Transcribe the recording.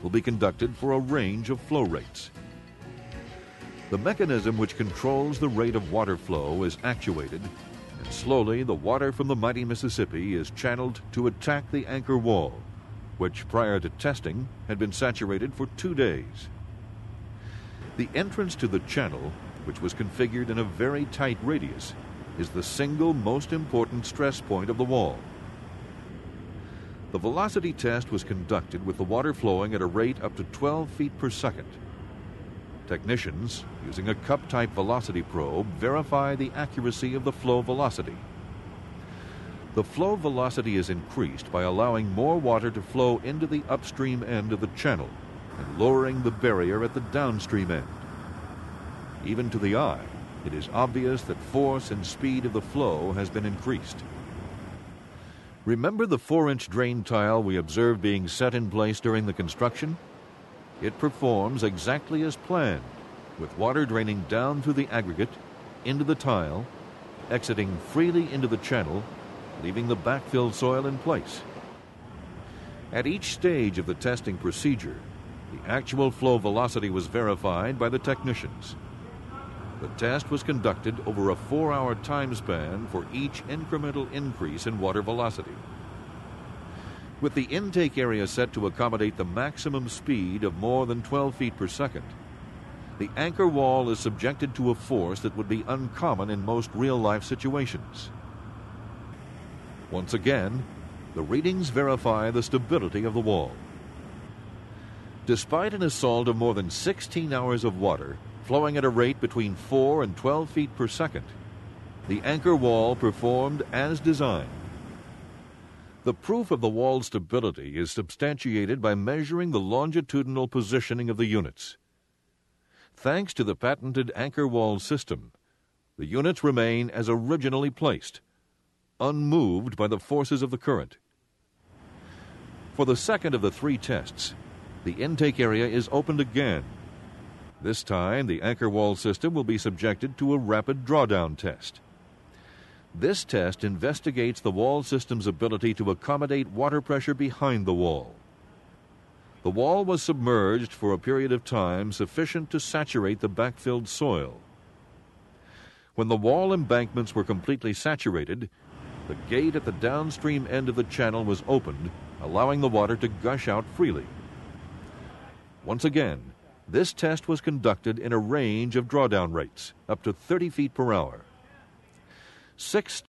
will be conducted for a range of flow rates. The mechanism which controls the rate of water flow is actuated, and slowly the water from the mighty Mississippi is channeled to attack the anchor wall, which prior to testing had been saturated for 2 days. The entrance to the channel, which was configured in a very tight radius, is the single most important stress point of the wall. The velocity test was conducted with the water flowing at a rate up to 12 feet per second. Technicians, using a cup-type velocity probe, verify the accuracy of the flow velocity. The flow velocity is increased by allowing more water to flow into the upstream end of the channel and lowering the barrier at the downstream end. Even to the eye, it is obvious that force and speed of the flow has been increased. Remember the 4-inch drain tile we observed being set in place during the construction? It performs exactly as planned, with water draining down through the aggregate, into the tile, exiting freely into the channel, leaving the backfilled soil in place. At each stage of the testing procedure, the actual flow velocity was verified by the technicians. The test was conducted over a 4-hour time span for each incremental increase in water velocity. With the intake area set to accommodate the maximum speed of more than 12 feet per second, the anchor wall is subjected to a force that would be uncommon in most real-life situations. Once again, the readings verify the stability of the wall. Despite an assault of more than 16 hours of water, flowing at a rate between 4 and 12 feet per second, the anchor wall performed as designed. The proof of the wall's stability is substantiated by measuring the longitudinal positioning of the units. Thanks to the patented anchor wall system, the units remain as originally placed, unmoved by the forces of the current. For the second of the 3 tests, the intake area is opened again. This time, the anchor wall system will be subjected to a rapid drawdown test. This test investigates the wall system's ability to accommodate water pressure behind the wall. The wall was submerged for a period of time sufficient to saturate the backfilled soil. When the wall embankments were completely saturated, the gate at the downstream end of the channel was opened, allowing the water to gush out freely. Once again, this test was conducted in a range of drawdown rates, up to 30 feet per hour. 6